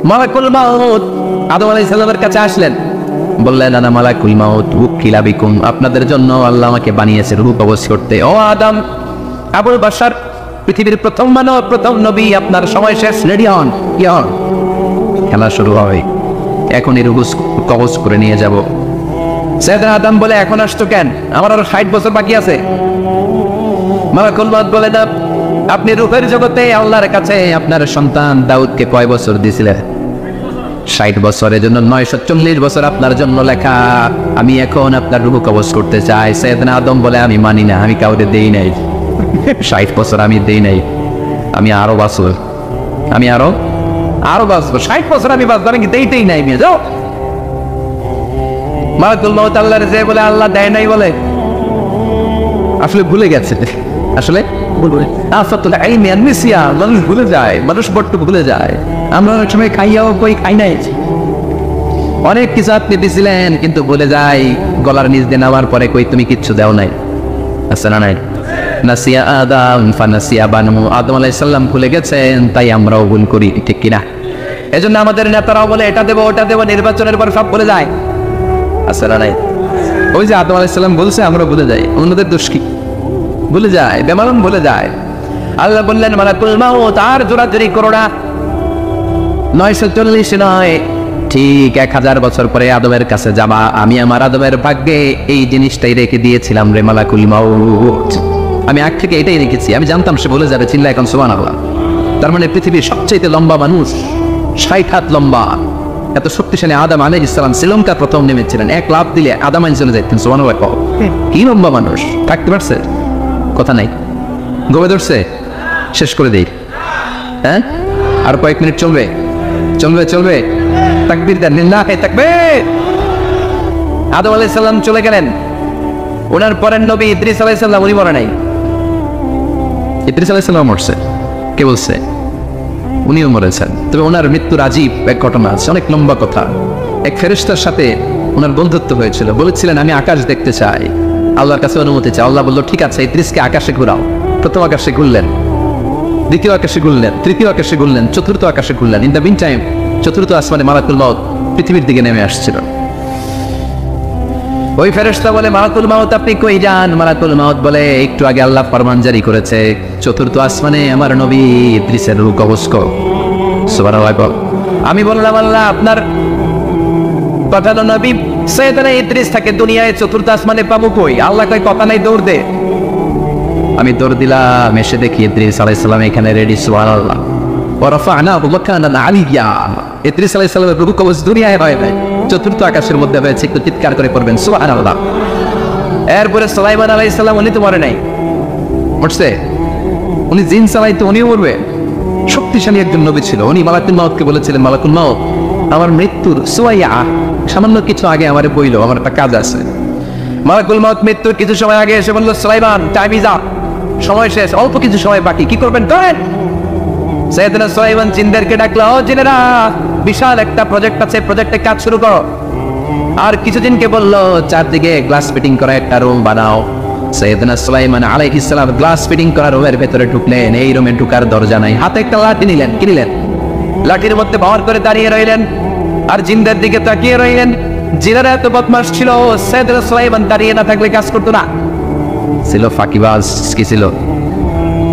মালাকুল মাউত আদম আলাইহিস সালামের কাছে আসলেন, বললেন আনা মালাকুল মাউত উকিলা বিকুম, আপনাদের জন্য আল্লাহ আমাকে বানিয়েছে রূহ কবজ করতে। ও আদম, আবুল বাশার, পৃথিবীর প্রথম মানব, প্রথম নবী, আপনার সময় শেষ, রেডি হন। কি হন? খেলা শুরু হয়, এখনই রূহ কবজ করে নিয়ে যাব। সাইয়েদনা আদম বলে, এখন আসছো কেন? আমার আরো 60 বছর বাকি আছে। মালাকুল মাউত বলে, না, আপনি রূহের জগতে আল্লাহর কাছে আপনার সন্তান দাউদকে কয় বছর দিয়েছিলেন? 60 বছরের জন্য 940 বছর আপনার জন্য লেখা। আমি এখন আপনার রূহ কবজ করতে চাই। সাইয়েদনা আদম বলে, আমি মানি না, আমি কাউকে দেই নাই। 60 বছর আমি দেই নাই, আমি আরো বাঁচব, আমি আরো বাঁচবো। 60 বছর আমি বাঁচবো, আমি দেইতেই নাই। মেয়ে যাও। মালাকুল মাউত আল্লাহর যে বলে, আল্লাহ দেয় নাই বলে, আসলে ভুলে গেছে। আসলে মানুষ ভুলে যায়, মানুষ বড্ড ভুলে যায়। আমরা অনেক সময় খাইয়াও কই খাই নাই, অনেক কিছু আপনি দিছিলেন কিন্তু ভুলে যাই। গলার নিচ দিয়ে নেওয়ার পরে কই তুমি কিচ্ছু দেও নাই। আছে না নাই? নাসিয়া আদম ফানাসিয়া বানু, আদম আলাইহিস সালাম ভুলে গেছেন, তাই আমরাও ভুল করি, ঠিক কিনা? এজন্য আমাদের নেতারাও বলে এটা দেবো ওটা দেবো, নির্বাচনের পর সব ভুলে যায়। আছে না নাই? ওই যে আদম আলাইহিস সালাম বলছে, আমরা ভুলে যাই। অন্যদের দোষ কি? ভুলে যায়, বেমালুম ভুলে যায়। আল্লাহ বললেন, মালাকুল মাউত আর জোরাজুরি করো না, 940 নয়, ঠিক 1000 বছর পরে আদমের কাছে যাবা। আমি আমার আদমের ভাগ্যে এই জিনিসটাই রেখে দিয়েছিলাম রে মালাকুল মাউত। আমি আগ থেকে এটাই রেখেছি, আমি জানতাম সে বলে যাবে। চিল্লা এখন সুবহানাল্লাহ। তার মানে পৃথিবীর সবচেয়ে লম্বা মানুষ, 60 হাত লম্বা, এত শক্তিশালী আদম আলাইহিস সালাম শ্রীলঙ্কা প্রথম নেমেছিলেন। 1 লাফ দিলে আদম আইন চলে যাইতেন। সুবহানাল্লাহ। কি লম্বা মানুষ, থাকতে পারছে? কথা নাই, গোবে ধরছে। শেষ করে দেই, হ্যাঁ? আর কয়েক মিনিট চলবে, চলবে চলবে। তাকবীর দেন, লিল্লাহি তাকবীর। আদম আলাইহিস সালাম চলে গেলেন। ওনার পরের নবী ইদ্রিস আলাইহিস সালাম, উনি মরে নাই। ইদ্রিস আলাইহিস সালাম মরছে, কে বলছে? উনিও মরেছেন। তবে ওনার মৃত্যুর আজীব এক ঘটনা আছে, অনেক লম্বা কথা। এক ফেরেশতার সাথে ওনার বন্ধুত্ব হয়েছিল। বলেছিলেন, আমি আকাশ দেখতে চাই, আল্লাহর কাছে অনুমতি চাই। আল্লাহ বলল, ঠিক আছে, ইদ্রিসকে আকাশে ঘুরাও। প্রথম আকাশে ঘুরলেন, দ্বিতীয় আকাশে ঘুরলেন, তৃতীয় আকাশে ঘুরলেন, চতুর্থ আকাশে ঘুরলেন। ইন দ্য মিন টাইম চতুর্থ আসমানে মালাকুল মাউত পৃথিবীর দিকে নেমে আসছিল। ওই ফেরেশতা বলে, মালাকুল মাউত আপনি কই যান? মালাকুল মাউত বলে, একটু আগে আল্লাহ ফরমান জারি করেছে, চতুর্থ আসমানে আমার নবী ইদ্রিসের রূহ কবজ করো। সুবহানাল্লাহ। আমি বললাম, আল্লাহ আপনার পাঠানো নবী সাইয়েদনা ইদ্রিস থাকে দুনিয়ায়, চতুর্থ আসমানে পাবো কই? আল্লাহ কয়, কথা নাই, দৌড় দে। আমি দৌড় দিলাম, এসে দেখি ইদ্রিস আলাইহিস সালাম এখানে রেডি। সুবহানাল্লাহ। ওয়া রাফা'নাহু মাকানান আলিয়্যা। ইদ্রিস আলাইহিস সালামের রূহ কবজ দুনিয়ায় হয় নাই, চতুর্থ আকাশের মধ্যে হয়েছে। একটু চিৎকার করে পড়বেন সুবহানাল্লাহ। এরপরে সুলাইমান আলাইহিস সালাম, উনি তো মরে নাই, মরছে। উনি জিন চালাইতো, উনিও মরবে। শক্তিশালী একজন নবী ছিল। উনি মালাকুল মাউতকে বলেছিলেন, মালাকুল মাউত আমার মৃত্যুর সুয়াইয়া, সামান্য কিছু আগে আমারে বইলো, আমার একটা কাজ আছে। মালাকুল মাউত মৃত্যুর কিছু সময় আগে এসে বলল, সুলাইমান টাইম ইজ আপ, সময় শেষ, অল্প কিছু সময় বাকি, কি করবেন করেন। সাইয়েদনা সুলাইমান জিনদেরকে ডাকলো, ও জিনেরা, বিশাল একটা প্রজেক্ট আছে, প্রজেক্টে কাজ শুরু করো। আর কিছু জিনকে বললো, চারদিকে গ্লাস ফিটিং করা একটা রুম বানাও। সাইয়েদনা সুলাইমান আলাইহিস সালাম গ্লাস ফিটিং করা রুমের ভেতরে ঢুকলেন। এই রুমে ঢুকার দরজা নাই, হাতে একটা লাঠি নিলেন। কি নিলেন? লাঠির মধ্যে ভর করে দাঁড়িয়ে রইলেন আর জিনদের দিকে তাকিয়ে রইলেন। জিনেরা এত বদমাশ ছিল, সাইয়েদনা সুলাইমান দাঁড়িয়ে না থাকলে কাজ করতো না, ছিল ফাঁকিবাজ। কি ছিল?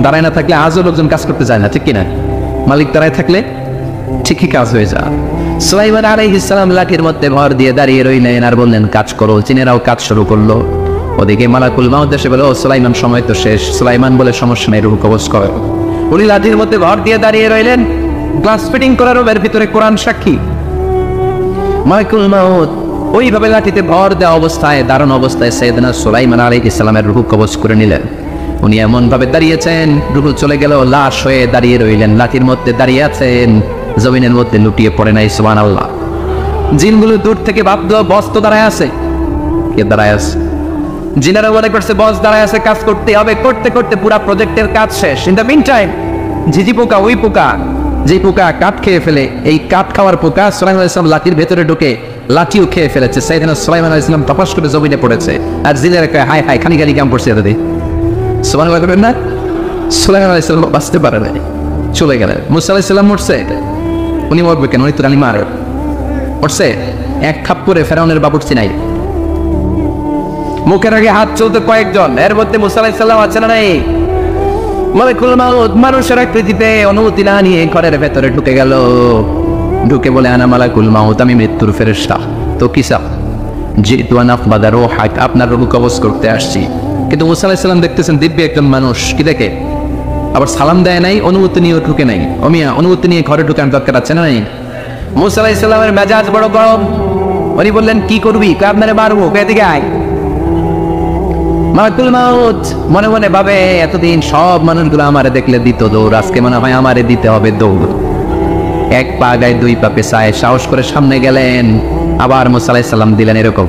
দাঁড়ায় না থাকলে আজও লোকজন কাজ করতে চায় না, ঠিক কিনা? মালিক দাঁড়ায় থাকলে ঠিকই কাজ হয়ে যায়। সুলাইমান আলাইহিস সালাম লাঠির মধ্যে ভর দিয়ে দাঁড়িয়ে রইলেন আর বললেন, কাজ করো। জিনেরাও কাজ শুরু করলো। ওদিকে মালাকুল মাউত এসে বলে, ও সুলাইমান সময় তো শেষ। সুলাইমান বলে, সমস্যা নেই, রূহ কবজ করো। উনি লাঠির মধ্যে ভর দিয়ে দাঁড়িয়ে রইলেন। গ্লাস ফিটিং করার রুমের ভিতরে কোরআন সাক্ষী। মালাকুল মাউত ওইভাবে লাঠিতে ভর দেওয়া অবস্থায়, দাঁড়ানো অবস্থায় সাইয়েদনা সুলাইমান আলাইহিস সালামের রূহ কবজ করে নিলেন। উনি এমন ভাবে দাঁড়িয়েছেন, রূহ চলে গেল, লাশ হয়ে দাঁড়িয়ে রইলেন। লাঠির মধ্যে দাঁড়িয়ে আছেন, জমিনের মধ্যে লুটিয়ে পড়ে নাই। সুবহানাল্লাহ। জিনগুলো দূর থেকে ভাবলো, বস তো দাঁড়ায় আছে। কে দাঁড়ায় আছে? জিনেরা মনে করছে বস দাঁড়ায় আছে, কাজ করতে হবে। করতে করতে পুরা প্রজেক্টের কাজ শেষ। ইন দ্য মিন টাইম ঝিঝি পোকা, ওই পোকা যে পোকা কাঠ খেয়ে ফেলে, এই কাঠ খাওয়ার পোকা সুলাইমান আলাইহিস সালাম লাঠির ভেতরে ঢুকে লাঠিও খেয়ে ফেলেছে। সাইয়েদনা সুলাইমান আলাইহিস সালাম তপাস করে জমিনে পড়েছে। আর জিনেরা কয়, হাই হাই, খালি খালি কাম করছে দাদি। সুবহানাল্লাহ বলবেন না? সুলাইমান আলাইহিস সালাম বাঁচতে পারে নাই, চলে গেলেন। মুসা আলাইহিস সালাম মরছে, উনি মরবে কেন? উনি তো রানী মার উঠছে এক থাপ্পড়ে ফেরাউনের বাবুর্চি নাই। মুখের আগে হাত চলতে কয়েকজন, এর মধ্যে মুসা আলাইহিস সালাম আছে না নাই? মালাকুল মাউত মানুষের আকৃতিতে অনুমতি না নিয়ে ঘরের ভেতরে ঢুকে গেল। ঢুকে বলে, আনা মালাকুল মাউত, আমি মৃত্যুর ফেরেশতা। তো কি চাও? জিতু আন আখবাদা রূহাক, আপনার রূহ কবজ করতে আসছি। কিন্তু মুসা আলাইহিস সালাম দেখতেছেন দিব্য একজন মানুষ, কি দেখে? আবার সালাম দেয় নাই, অনুমতি নিয়ে ঢুকে নাই। অমিয়া অনুমতি নিয়ে ঘরে ঢুকার দরকার আছে না নাই? মুসা আলাইহিস সালামের মেজাজ বড় গরম। উনি বললেন, কি করবি? আপনারে মারবো, এদিকে আয়। মালাকুল মাউত মনে মনে ভাবে, এতদিন সব মানুষগুলো আমারে দেখলে দিত দৌড়, আজকে মনে হয় আমারে দিতে হবে দৌড়। এক পা গায়ে দুই পা পেছায় সাহস করে সামনে গেলেন। আবার মুসা আলাইহিস সালাম দিলেন এরকম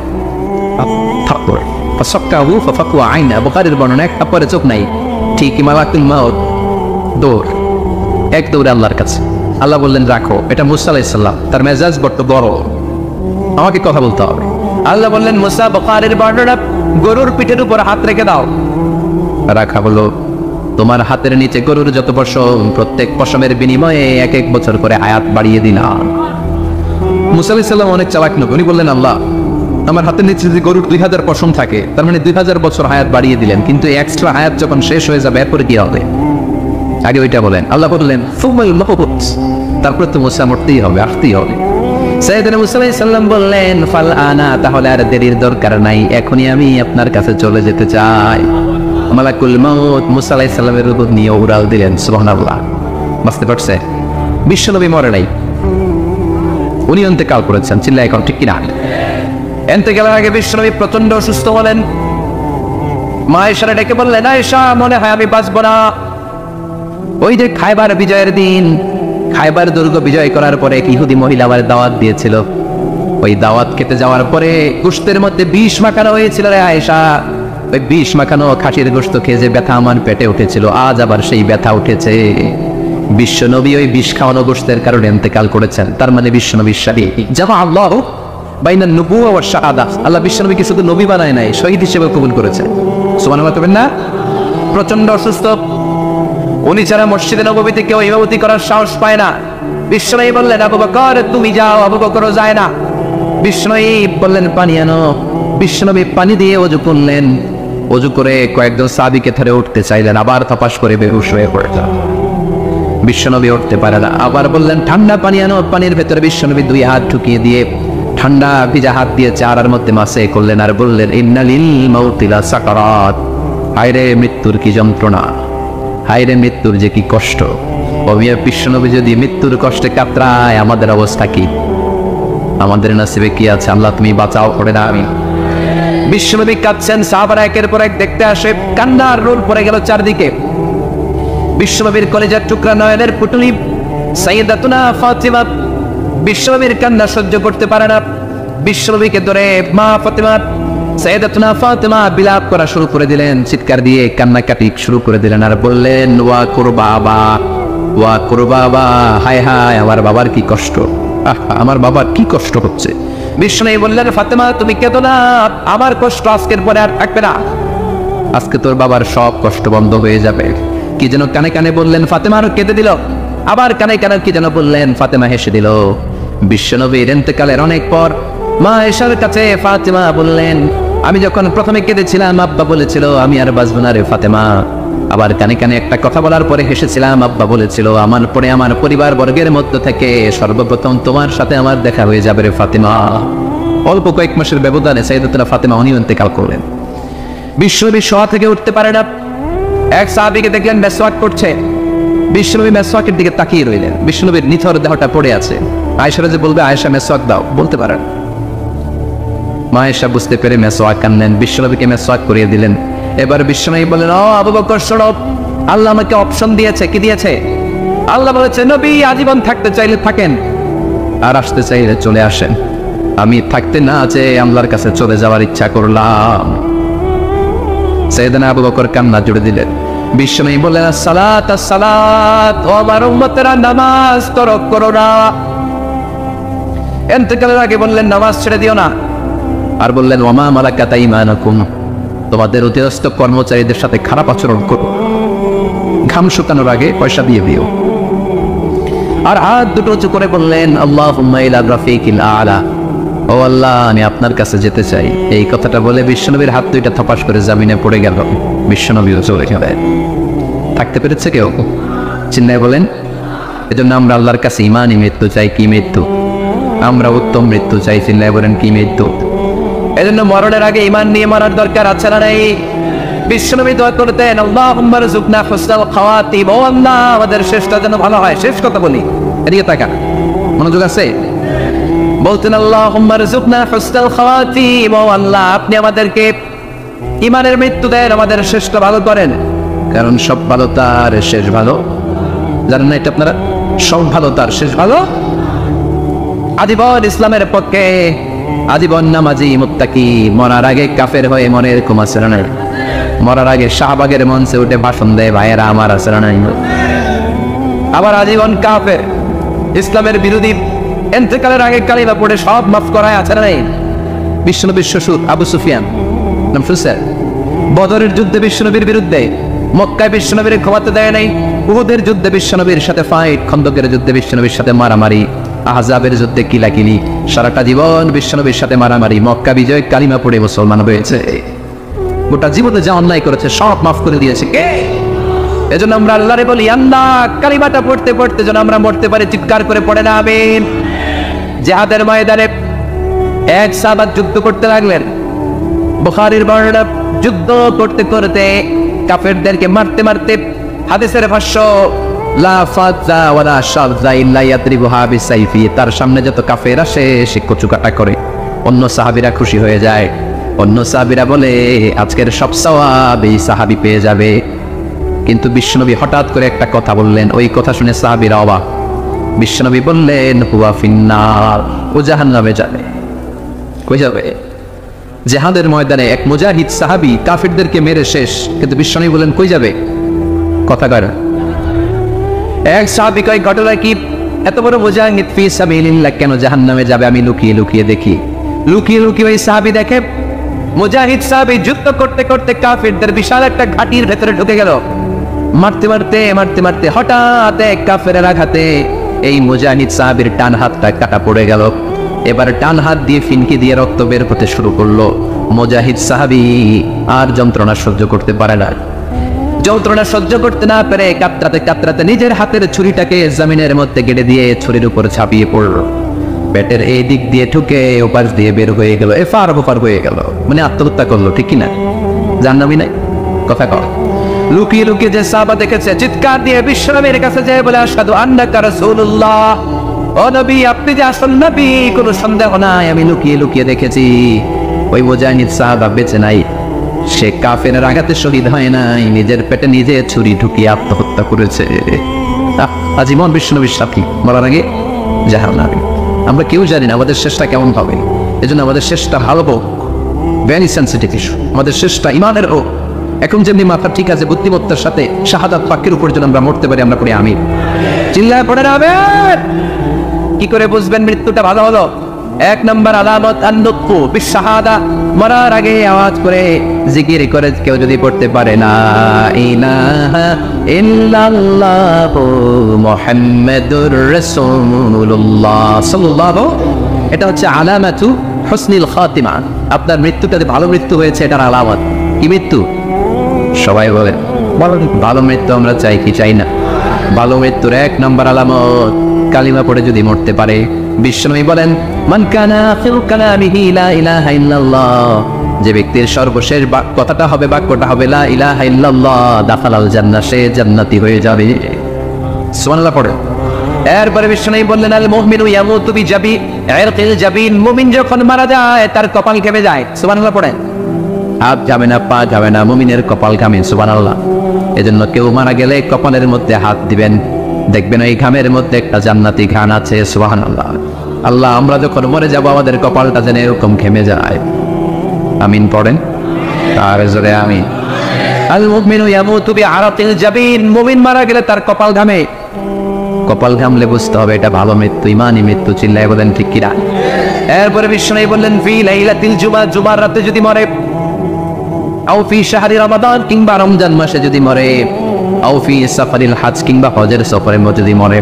থাপ্পড়। ফাসাক্কাহু ফাফাকুয়া আইনা, বুখারীর বর্ণনা, এক থাপ্পড়ে চোখ নাই। ঠিকই মালাকুল মাউত দৌড়, এক দৌড়ে আল্লাহর কাছে। আল্লাহ বললেন, রাখো, এটা মুসা আলাইহিস সালাম, তার মেজাজ বড্ড বড়, আমাকে কথা বলতে হবে। আল্লাহ বললেন, মুসা, বুখারীর বর্ণনা, গরুর পিঠের উপর হাত রেখে দাও। রাখা বলো, তোমার হাতের নিচে গরুর যত পশম, প্রত্যেক পশমের বিনিময়ে এক এক বছর করে হায়াত বাড়িয়ে দিলাম। মুসা আলাইহিস সালাম অনেক চালাক নবী, উনি বললেন, আল্লাহ, আমার হাতের নিচে যে গরুর 2000 পশম থাকে, তার মানে 2000 বছর হায়াত বাড়িয়ে দিলেন, কিন্তু এক্সট্রা হায়াত যখন শেষ হয়ে যাবে এরপরে কি হবে? আগে ওইটা বলেন। আল্লাহ বললেন, সুমাল মাহবুত, তারপরে তো মুসা মরতেই হবে, আসতেই হবে। সাইয়েদনা মুসা আলাইহিস সালাম বললেন, ফাল আনা, তাহলে আর দেরির দরকার নাই, এখনই আমি আপনার কাছে চলে যেতে চাই। মালাকুল মাউত মুসা আলাইহিস সালামের রূহ নিয়ে উড়াল দিলেন। সুবহানাল্লাহ। বুঝতে পারছে? বিশ্বনবী মরে নাই, উনি ইন্তেকাল করেছেন। চিল্লায় এখন ঠিক কিনা? ইন্তেকালের আগে বিশ্বনবী প্রচন্ড অসুস্থ হলেন। মা আয়েশারে ডেকে বললেন, আয়েশা, মনে হয় আমি বাঁচবো না। ওই যে খায়বার বিজয়ের দিন, খায়বার দুর্গ বিজয় করার পরে এক ইহুদি মহিলা আবার দাওয়াত দিয়েছিল। ওই দাওয়াত খেতে যাওয়ার পরে গোশতের মধ্যে বিষ মাখানো হয়েছিল রে আয়েশা। ওই বিষ মাখানো খাসির গোশত খেয়ে যে ব্যথা আমার পেটে উঠেছিল, আজ আবার সেই ব্যথা উঠেছে। বিশ্বনবী ওই বিষ খাওয়ানো গোশতের কারণে ইন্তেকাল করেছেন। তার মানে বিশ্বনবীর সাথে জামা আল্লাহ বাইনা নবুওয়া ওয়া শাহাদা, আল্লাহ বিশ্বনবীকে শুধু নবী বানায় নাই, শহীদ হিসেবে কবুল করেছে। সুবহানাল্লাহ করবেন না? প্রচন্ড অসুস্থ, উনি ছাড়া মসজিদে নববীতে কেউ ইমামতি করার সাহস পায় না। বিশ্বনবী বললেন, আবু বকর তুমি যাও। আবু বকরও যায় না। বিশ্বনবী বললেন, পানি আনো। বিশ্বনবী পানি দিয়ে ওযু করলেন। ওযু করে কয়েকজন সাহাবীকে ধরে উঠতে চাইলেন, আবার তপাস করে বেহুশ হয়ে পড়লেন। বিশ্বনবী উঠতে পারে না। আবার বললেন, ঠান্ডা পানি আনো। পানির ভেতরে বিশ্বনবী দুই হাত ঢুকিয়ে দিয়ে ঠান্ডা ভিজা হাত দিয়ে চারার মধ্যে মাসে করলেন, আর বললেন, ইন্না লিল মাউতি লা সাকারাত, হায়রে মৃত্যুর কি যন্ত্রণা, হায়রে মৃত্যুর যে কি কষ্ট। ওমিয়া বিশ্বনবী যদি মৃত্যুর কষ্টে কাতরায়, আমাদের অবস্থা কি? আমাদের নসিবে কি আছে? আল্লাহ তুমি বাঁচাও, করে না আমি। বিশ্বনবী কাঁদছেন, সাহাবারা একের পর এক দেখতে আসে, কান্নার রোল পড়ে গেল চারদিকে। বিশ্বনবীর কলেজার টুকরা নয়নের পুটুলি সাইয়্যিদাতুনা ফাতিমা বিশ্বনবীর কান্না সহ্য করতে পারে না। বিশ্বনবীকে ধরে মা ফাতিমা, সাইয়্যিদাতুনা ফাতিমা বিলাপ করা শুরু করে দিলেন, চিৎকার দিয়ে কান্নাকাটি শুরু করে দিলেন, আর বললেন, ওয়া কুরবাবা, ওয়া কুরবাবা, হায় হায়, আমার বাবার কি কষ্ট, আমার বাবার কি কষ্ট হচ্ছে। বিশ্বনবী বললেন, ফাতিমা তুমি কেঁদো না, আমার কষ্ট আজকের পরে আর থাকবে না, আজকে তোর বাবার সব কষ্ট বন্ধ হয়ে যাবে। কি যেন কানে কানে বললেন, ফাতেমা আরো কেঁদে দিল। আবার কানে কানে কি যেন বললেন, ফাতেমা হেসে দিল। বিশ্বনবীর ইন্তেকালের অনেক পর মা আয়েশার কাছে ফাতেমা বললেন, আমি যখন প্রথমে কেঁদেছিলাম, আব্বা বলেছিল আমি আর বাঁচব না রে ফাতেমা। আবার কানে কানে একটা কথা বলার পরে হেসেছিলাম, আব্বা বলেছিল আমার পরে আমার পরিবার বর্গের মধ্য থেকে সর্বপ্রথম তোমার সাথে আমার দেখা হয়ে যাবে রে ফাতেমা। অল্প কয়েক মাসের ব্যবধানে সাইয়্যিদাতুনা ফাতেমা উনি ইন্তেকাল করলেন। বিশ্বনবী শোয়া থেকে উঠতে পারে না। এক সাহাবীকে দেখলেন মেসওয়াক করছে। বিশ্বনবী মেসওয়াকের দিকে তাকিয়ে রইলেন। বিশ্বনবীর নিথর দেহটা পড়ে আছে। আয়েশা যে বলবে, আয়েশা মেসওয়াক দাও, বলতে পারেন। মা আয়েশা বুঝতে পেরে মেসওয়াক আনলেন, বিশ্বনবীকে মেসওয়াক করিয়ে দিলেন। এবার বিশ্বনবী বললেন, ও আবু বকর শোনো, আল্লাহ আমাকে অপশন দিয়েছে। কি দিয়েছে? আল্লাহ বলেছে, নবী আজীবন থাকতে চাইলে থাকেন, আর আসতে চাইলে চলে আসেন। আমি থাকতে না চেয়ে আল্লাহর কাছে চলে যাওয়ার ইচ্ছা করলাম। সাইয়েদনা আবু বকর কান্না জুড়ে দিলেন। বিশ্বনবী বললেন, আসসালাত আসসালাত, ও আমার উম্মতেরা নামাজ তরক করো না। ইন্তেকালের আগে বললেন, নামাজ ছেড়ে দিও না। আর বললেন, ওমা মালাকাত আইমানুকুম, তোমাদের অধীনস্থ কর্মচারীদের সাথে খারাপ আচরণ করো, ঘাম শুকানোর আগে পয়সা দিয়ে দিও। আর হাত দুটো উঁচু করে বললেন আল্লাহুম্মা ইলা রাফিকিল আলা, ও আল্লাহ আমি আপনার কাছে যেতে চাই। এই কথাটা বলে বিশ্বনবীর হাত দুইটা থপাস করে জমিনে পড়ে গেল, বিশ্বনবীও চলে গেলেন। থাকতে পেরেছে কেউ? চিন্তায় বলেন। এজন্য আমরা আল্লাহর কাছে ইমানই মৃত্যু চাই। কি মৃত্যু? আমরা উত্তম মৃত্যু চাই। চিন্তায় বলেন কি মৃত্যু? এজন্য মরণের আগে ইমান নিয়ে মরার দরকার আছে না নাই? বিশ্বনবী দোয়া করতেন আল্লাহুম্মা রযুকনা হুসনাল খাওয়াতিম, ও আল্লাহ আমাদের শেষটা যেন ভালো হয়। শেষ কথা বলি, এদিকে তাকা, মনোযোগ আছে? বলতেন আল্লাহুম্মা রযুকনা হুসনাল খাওয়াতিম, ও আল্লাহ আপনি আমাদেরকে ইমানের মৃত্যু দেন, আমাদের শেষটা ভালো করেন। কারণ সব ভালো তার শেষ ভালো। জানেন না এটা আপনারা? সব ভালো তার শেষ ভালো। আজীবন ইসলামের পক্ষে, আজীবন নামাজি মুত্তাকি, মরার আগে কাফের হয়ে মনে এরকম আছে না? মরার আগে শাহবাগের মঞ্চে উঠে ভাষণ দেয় ভাইয়েরা আমার আছে না? আবার আজীবন কাফের, ইসলামের বিরোধী, এন্তেকালের আগে কালিমা পড়ে সব মাফ করায় আছে না? বিশ্বনবীর শ্বশুর আবু সুফিয়ান, নাম শুনছেন? বদরের যুদ্ধে বিশ্বনবীর বিরুদ্ধে, মক্কায় বিশ্বনবীর ক্ষমাতে দেয় নাই, উহুদের যুদ্ধে বিশ্বনবীর সাথে ফাইট, খন্দকের যুদ্ধে বিশ্বনবীর সাথে মারামারি, আহজাবের যুদ্ধে কিলাকিলি, সারাটা জীবন বিশ্বনবীর সাথে মারামারি, মক্কা বিজয় কালিমা পড়ে মুসলমান হয়েছে। গোটা জীবনে যা অন্যায় করেছে সব মাফ করে দিয়েছে কে? এজন্য আমরা আল্লাহরে বলি আল্লাহ কালিমাটা পড়তে পড়তে যেন আমরা মরতে পারি। চিৎকার করে পড়ে না আমিন। জিহাদের ময়দানে এক সাহাবা যুদ্ধ করতে লাগলেন। বুখারীর বর্ণনা, যুদ্ধ করতে করতে কাফেরদেরকে মারতে মারতে, হাদিসের ভাষ্য লা ফাযা ওয়ালা শাযা ইল্লা ইয়াদরিবুহা বিসাইফি, তার সামনে যত কাফের আসে সে কচুকাটা করে। অন্য সাহাবীরা খুশি হয়ে যায়, অন্য সাহাবীরা বলে আজকের সব সওয়াব এই সাহাবী পেয়ে যাবে। কিন্তু বিশ্বনবী হঠাৎ করে একটা কথা বললেন, ওই কথা শুনে সাহাবীরা অবাক। বিশ্বনবী বললেন হুয়া ফিন্নার, ও জাহান্নামে যাবে। কই যাবে? জিহাদের ময়দানে এক মুজাহিদ সাহাবী কাফেরদেরকে মেরে শেষ, কিন্তু বিশ্বনবী বলেন কই যাবে? কথা কয় না। এক সাহাবী কয় ঘটনা কি? এত বড় মুজাহিদ ফি সাবিলিল্লাহ কেন জাহান্নামে যাবে? আমি লুকিয়ে লুকিয়ে দেখি। লুকিয়ে লুকিয়ে ওই সাহাবী দেখে মুজাহিদ সাহাবী যুদ্ধ করতে করতে কাফেরদের বিশাল একটা ঘাটির ভেতরে ঢুকে গেল। মারতে মারতে মারতে মারতে হঠাৎ এক কাফেরের আঘাতে এই মুজাহিদ সাহাবীর ডান হাতটা কাটা পড়ে গেল। এবার ডান হাত দিয়ে ফিনকি দিয়ে রক্ত বের হতে শুরু করলো। মুজাহিদ সাহাবী আর যন্ত্রণা সহ্য করতে পারে না। যন্ত্রণা সহ্য করতে না পেরে কাতরাতে কাতরাতে নিজের হাতের ছুরিটাকে জমিনের মধ্যে গেড়ে দিয়ে ছুরির উপর ঝাঁপিয়ে পড়ল। পেটের এই দিক দিয়ে ঠুকে ওপাশ দিয়ে বের হয়ে গেল, এফার ওপার হয়ে গেল, মানে আত্মহত্যা করলো। ঠিক কিনা? জান্নামি নাই? কথা কর। লুকিয়ে লুকিয়ে যে সাহাবা দেখেছে চিৎকার দিয়ে বিশ্বনবীর কাছে যায় বলে আশহাদু আন্নাকা রাসূলুল্লাহ, ও নবী আপনি যে আসল নবী কোনো সন্দেহ নাই, আমি লুকিয়ে লুকিয়ে দেখেছি। ওই মুজাহিদ সাহাবা বেঁচে নাই, সে কাফেরের আঘাতে শহীদ হয় নাই, নিজের পেটে নিজে ছুরি ঢুকিয়ে আত্মহত্যা করেছে। আজীবন বিশ্বনবীর সাথী, মরার আগে জাহান্নামী। আমরা কেউ জানি না আমাদের শেষটা কেমন হবে। এজন্য আমাদের শেষটা ভালো হোক, ভেরি সেন্সিটিভ ইস্যু। আমাদের শেষটা ইমানের হোক। এখন যেমনি মাথা ঠিক আছে, বুদ্ধিমত্তার সাথে শাহাদাত পাকের উপর যেন আমরা মরতে পারি, আমরা পড়ি আমিন। চিল্লায় পড়ে না আমিন। কি করে বুঝবেন মৃত্যুটা ভালো হলো? এক নম্বর আলামত আন-নুতকু বিশ-শাহাদা, মরার আগে আওয়াজ করে জিকির করে কেউ যদি পড়তে পারে না ইলাহা ইল্লাল্লাহু মুহাম্মাদুর রাসূলুল্লাহ সাল্লাল্লাহু, এটা হচ্ছে আলামাতু হুসনিল খাতিমা। আপনার মৃত্যুটাতে ভালো মৃত্যু হয়েছে, এটার আলামত। কি মৃত্যু? সবাই বলেন ভালো মৃত্যু আমরা চাই কি চাই না? ভালো মৃত্যুর এক নম্বর আলামত কালিমা পড়ে যদি মরতে পারে। বিশ্বনবী বলেন মান কানা আখিরু কালামিহি লা ইলাহা ইল্লাল্লাহ, যে ব্যক্তির সর্বশেষ কথাটা হবে, বাক্যটা হবে লা ইলাহা ইল্লাল্লাহ, দাখালাল জান্নাহ, সে জান্নাতি হয়ে যাবে। সুবহানাল্লাহ পড়ে। এরপরে বিশ্বনবী বললেন আল মুমিনু ইয়ামুতু বিজাবি ইরকিল জাবিন, মুমিন যখন মারা যায় তার কপাল কেঁপে যায়। সুবহানাল্লাহ পড়েন। হাত যাবে না, পা যাবে না, মুমিনের কপাল ঘামে। সুবহানাল্লাহ। এজন্য কেউ মারা গেলে কপালের মধ্যে হাত দিবেন, দেখবেন এই ঘামের মধ্যে একটা জান্নাতি ঘ্রাণ আছে। সুবহানাল্লাহ। আল্লাহ আমরা যখন মরে যাব আমাদের কপালটা যেন এরকম ঘেমে যায়। আমিন পড়েন। আর জোরে আমিন। আল মুমিনু ইয়ামুতু বিআরাকিল জাবিন, মুমিন মারা গেলে তার কপাল ঘামে। কপাল ঘামলে বুঝতে হবে এটা ভালো মৃত্যু, ইমানি মৃত্যু। চিল্লায় বলেন ঠিক কিনা? এরপরে বিশ্বনবী বললেন ফি লাইলাতিল জুমআ, জুমার রাতে যদি মরে, আও ফি শাহরি রমাদান, কিংবা রমজান মাসে যদি মরে, আও ফি সাফারিল হজ, কিংবা হজের সফরে যদি মরে,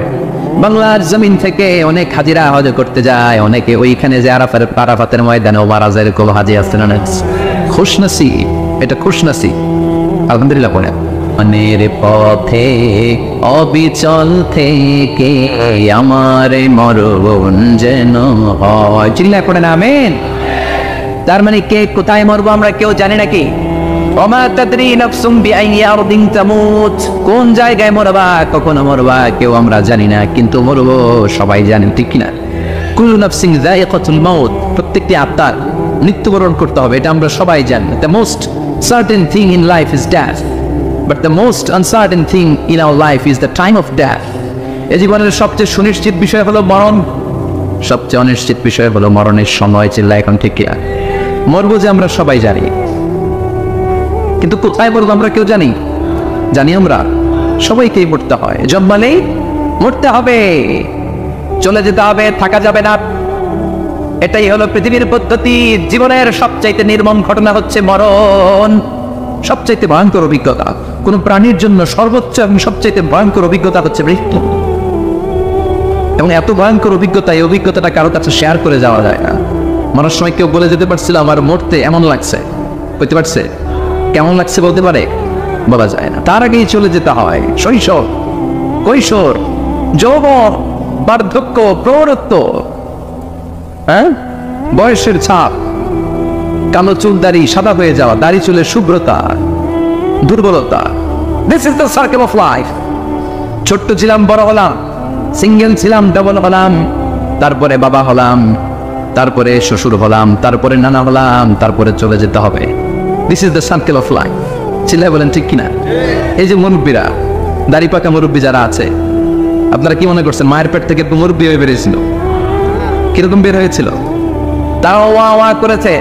বাংলার জমিন থেকে অনেক হাজিরা হজ করতে যায়, অনেকে ওইখানে যে আরাফাতের ময়দানে মারা যায়, এরকম হাজি আসতে না, খুশনসিব, এটা খুশনসিব। আলহামদুলিল্লাহ পড়ে মনের পথে অবিচল থেকে আমার মরণ যেন হয়, চিল্লায় পড়ে না আমিন। তার মানে কে কোথায় মরবো আমরা কেউ জানি নাকি? ওমা তাদরি নাফসুম বিআইয়ি আরদিন তামুত, কোন জায়গায় মরবা কখন মরবা কেউ আমরা জানি না, কিন্তু মরবো সবাই জানেন, ঠিক কিনা? কুল্লু নাফসিন যায়িকাতুল মাউত, প্রত্যেকটি আত্মার মৃত্যুবরণ করতে হবে, এটা আমরা সবাই জানি। The most certain thing in life is death, but the most uncertain thing in our life is the time of death. এই জীবনের সবচেয়ে সুনিশ্চিত বিষয় হলো মরণ, সবচেয়ে অনিশ্চিত বিষয় হলো মরণের সময়। চিল্লা এখন ঠিক কিনা? মরবো যে আমরা সবাই জানি, কিন্তু কোথায় মরবো আমরা কেউ জানি? জানি আমরা সবাইকেই মরতে হয়, জন্মালেই মরতে হবে, চলে যেতে হবে, থাকা যাবে না। এটাই হলো পৃথিবীর পদ্ধতি। জীবনের সবচাইতে নির্মম ঘটনা হচ্ছে মরণ, সবচাইতে ভয়ঙ্কর অভিজ্ঞতা। কোন প্রাণীর জন্য সর্বোচ্চ এবং সবচাইতে ভয়ঙ্কর অভিজ্ঞতা হচ্ছে মৃত্যু, এবং এত ভয়ঙ্কর অভিজ্ঞতা, এই অভিজ্ঞতাটা কারো কাছে শেয়ার করে যাওয়া যায় না। মরার সময় কেউ বলে যেতে পারছিল আমার মরতে এমন লাগছে, বলতে পারছে? কেমন লাগছে বলতে পারে? বলা যায় না। তার আগেই চলে যেতে হয় শৈশব, কৈশোর, যৌবন, বার্ধক্য, প্রৌঢ়ত্ব, হ্যাঁ, বয়সের ছাপ, কালো চুল দাড়ি সাদা হয়ে যাওয়া, দাড়ি চুলের শুভ্রতা, দুর্বলতা। This is the circle of life. ছোট্ট ছিলাম, বড় হলাম, সিঙ্গেল ছিলাম, ডাবল হলাম, তারপরে বাবা হলাম, তারপরে শ্বশুর হলাম, তারপরে নানা হলাম, তারপরে চলে যেতে হবে। This is the circle of life. চিল্লায় বলেন ঠিক কিনা? এই যে মুরব্বীরা, দাড়ি পাকা মুরব্বী যারা আছে, আপনারা কি মনে করছেন মায়ের পেট থেকে মুরব্বী হয়ে বেরিয়েছিল? কিরকম বের হয়েছিল? তাও ওয়া ওয়া করেছে।